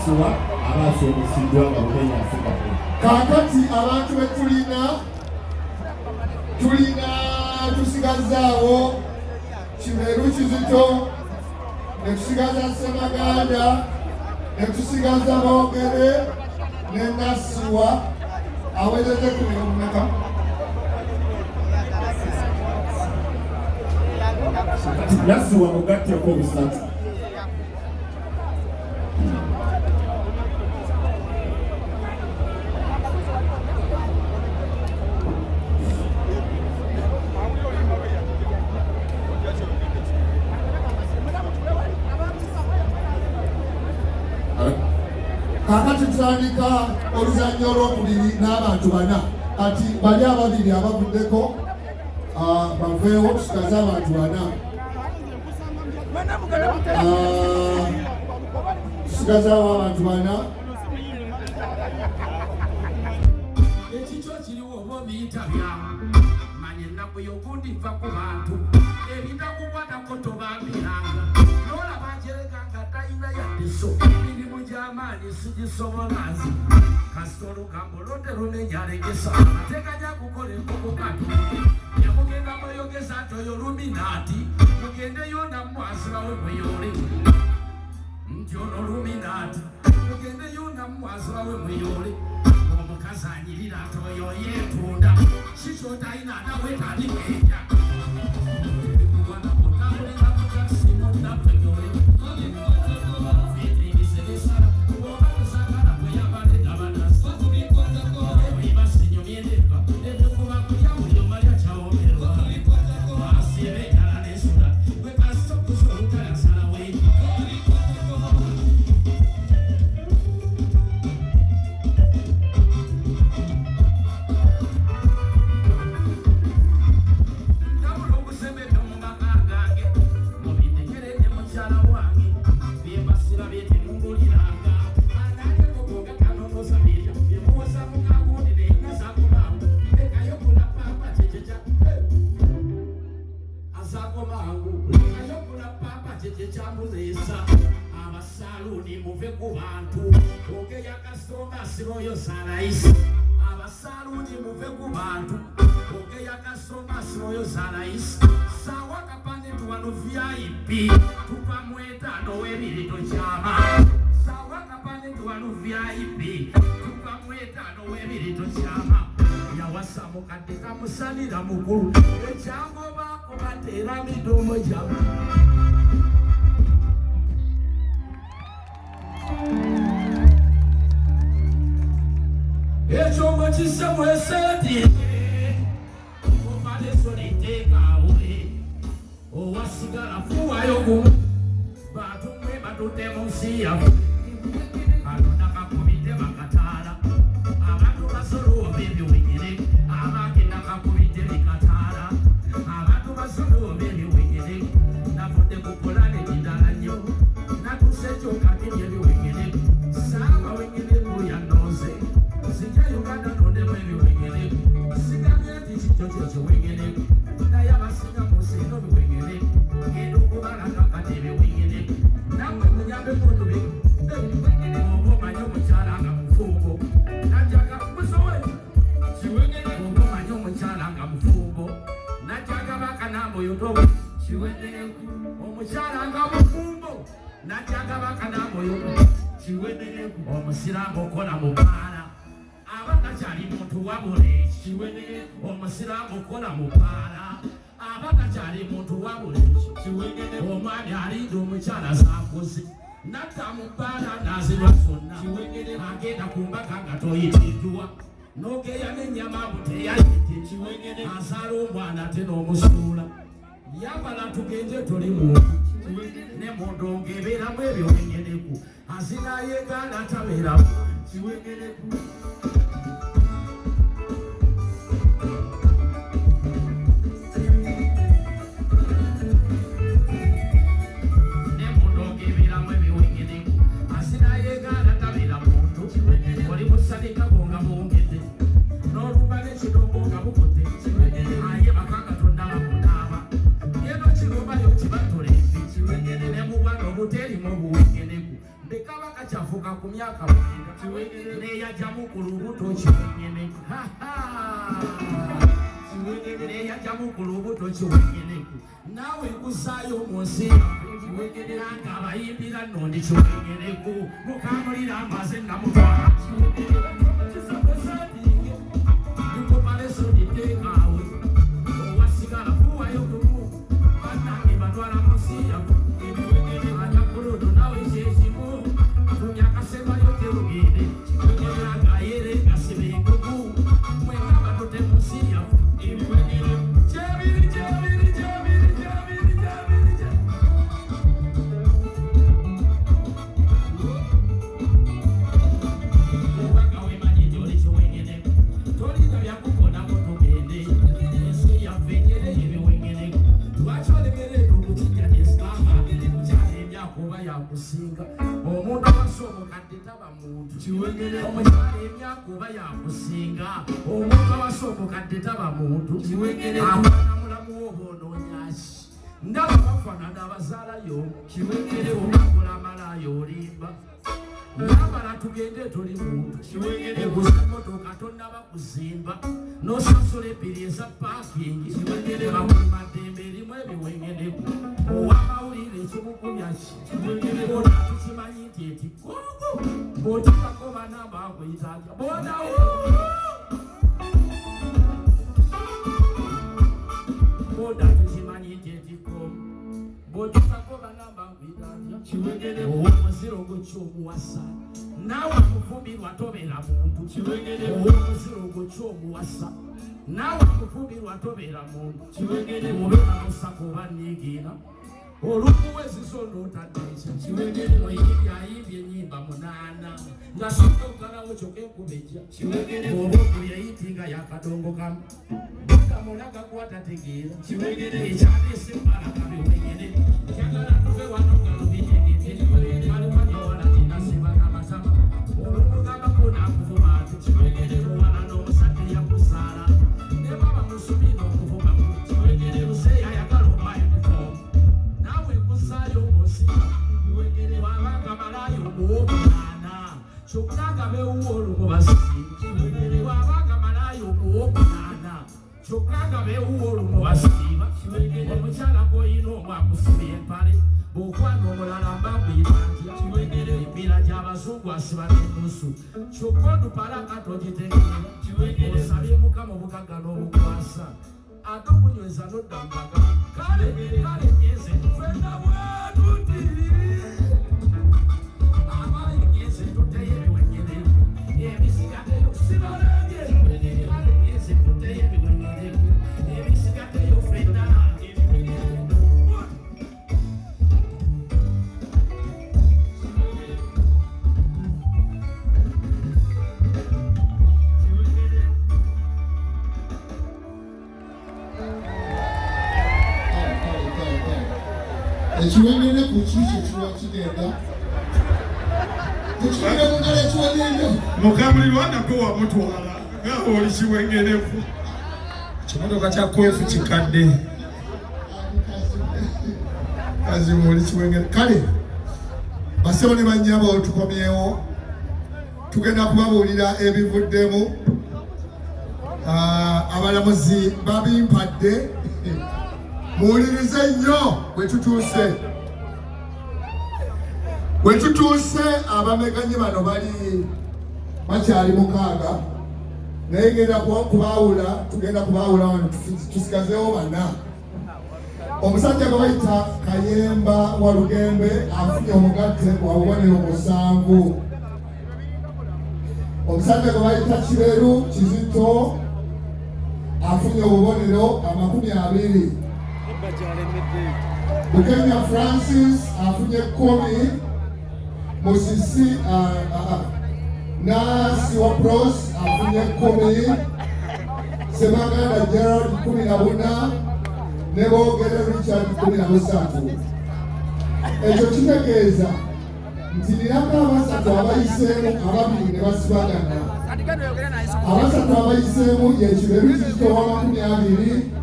Nasuwa abasomesibwa nga Bugenya Africa. Kaakati abantu be tulina tusigazaawo Kiberu Kizito, ne tusigaza Ssemaganda, ne tusigaza Boogere ne Nasuwa awezezze ku mmeka. Nasuwa mugatteko busatu. Kakati tutandika oluzannya olwokubiri n'abantu bana. Kati bali ababiri abavuddeko baveewo tusigaze abantu bana. Tusigazeawo abantu bana. Ekikyo kiriwo oba obiyita byamu manya ennaku yokundiva ku bantu ebitakukwatako tobambiranga n'olaba njereka nga talina yaddeso emirimu gy'amaanyi sigisobolazi kasita olugambo lodde lunenya alegesa ateganya kukola enkoko katonda yamugenda mweyogeza nti oyo luminaati mugendeyo nammwazirawe mweyole nti ono luminaati mugendeyo nammwazirawe mweyole omukazi anyirira nti oyo yeetunda kikyotalina nawe talikeja abasaluni muve ku bantu ogeya kasonga siroyo zaraisi abasaluni muve ku bantu ogeya kasonga siroyo zaraisi sawa kapande tuwano VIP tupa mwetano webirito chama sawa kapande tuwano VIP tupa mwetano webirito chama yawasamu katika musalira mukuru echango bako batera midomo jamu echombo chisemweseti omale soliteka ule owasigala fuwayo gumu batumwe batutemusiya kalona kakubite bakatala abantu basoloba ebiwegere abagenda kakubite bikatala abantu basoloba ebiwegere navudde kukolane kidala nnyo natusekyokatiri ebiwegere saaba wegere buyanoze sijja Uganda tondemu ebiwegere sigamye nti kikyo kyekiwegere naye abasinga musino biwegere genda okubalaga kati ebiwegere nawe munyambe kuntubi oba omanye omukyala nga mufumbo najjaga musowe kiwegere oba omanye omukyala nga mufumbo najjaga bakanambo yotoba kiwegereku omukyala nga mufumbo najjaga bakanambo yotoba kiwegereku omusiraamu okola mu baala abatakyali muntu wabule kiwegereku omusiraamu okola mu baala abatakyali muntu wabule kiwegereku omwami alinda omukyala zaakoze natta mu bbaala nazirwa zonna kiwegereku agenda ku mbaga nga toyitiddwa n'ogeya n'ennyama buteyayite kiwegereku azaala omwana ate n'omusuula yambala tugenze tuli muntu ne mundongo ebeeramu ebyowegereku azinayegaana atabeeramu kiwegereku myaka neyajjamu ku lubuto kiwenyeneku neyajjamu ku lubuto kiwenyeneku naawe kusaayo mu nsi nga abayimbira nnondi kiwenyeneku mukamulira amaze namutwala ndikopalesoniteekaawe owasigala kuwayo gumu banange batwala musiya anyakulodo nawe kyekimu kunyakasebayo terugende nga ayere gasibe engugu mwena batote musiya yakusinga omuntu abasobokadde taba muntu omukyala emyaka oba yakusinga omuntu abasobokadde taba muntu abaana mulamu woobonoonyaki ndaba bafaanana abazaalayo onakola amalayo olimba nambala tugende toli muntu eguza emotoka tonnaba kuzimba nosasula ebiri eza paakingi bakumadembe erimu ebiwengeneku owamawulire ekimukumyaki bona tukimanyi nti ekikugu bw'otikako banamba akuyitanja bonawo boda tukimanyi nti ekikomu bw'otikako banamba akuyitanja ow'omuziro gwo kyomuwasa naawe akufumbirwa tobeera muntu ow'omuziro gwo kyomuwasa naawe akufumbirwa tobeera muntu obeera nosaka oba niigiina olukuweziso n'otadde ekyo oyimbye ayimbye ennyimba 8 nga singa okalawo kyokka enkuba ejja oba okuli eyitinga yakadongo kamu kamunaga gwatategeera ekyaleese mbalakabe wenyene kyagala tuve wano galubiyegete malumanyewala tinasiba n'amatama olumugambako n'akuvuma ati owala n'omusajja yakusaala ne baba musubi n'okuvumamu luseeya yagala omayunifomu naawe nkusaayo omusiba wabanga malayo omuwomunaana kyokka nga bewuwa olumubasibi wabanga malayo omuwomunaana kyokka nga bewuwa olumubasiba omukyala gw'oyina omwakusiba empale bw'okwana omulala mbakuyitanja emipiira gy'abazungu asiba n'ennusu kyokka odupalaka togitegeera osabye mukama obugagga n'obukwasa ate okunyweza n'odda mubaga kale nyeze tufenda bwatuti abayi nyeze tuteyo ebiwenyerevu ebisigateyo sibalenge kale nyeze tuteyo ebiwenyerevu ebisigateyo fenda ekiwendere ku kiikyo kiwa kigenda tekigenda kugala ekiwendere mukamulirwa nako wamutwala nga oli kiwengerevu kimotoka kya kwefu kikadde kazi oli kiwengere kale basebo ne bannyabo tukomyewo tugenda kubabuulira ebivuddemu abalamuzi babimpadde muwulirize nnyo bwe tutuuse abameganye bano bakyali 6 naye tugenda kubaawula wano tusigazeewo 4. omusajja gwe bayita Kayemba wa Lugembe afunye omugatte wa bubonero 7. omusajja gwe bayita Kiberu Kizito afunye obubonero 20. Bukenya Francis afunye 10. Musisi Nasi wa Pros afunye 10. Semaganda Gerald 14. Nebogere Richard 13. Ekyo kitegeeza nti nirako abasatu abayiseemu 2 ne basibagana. Abasatu abayiseemu ye Kiberu Kizito wa 20.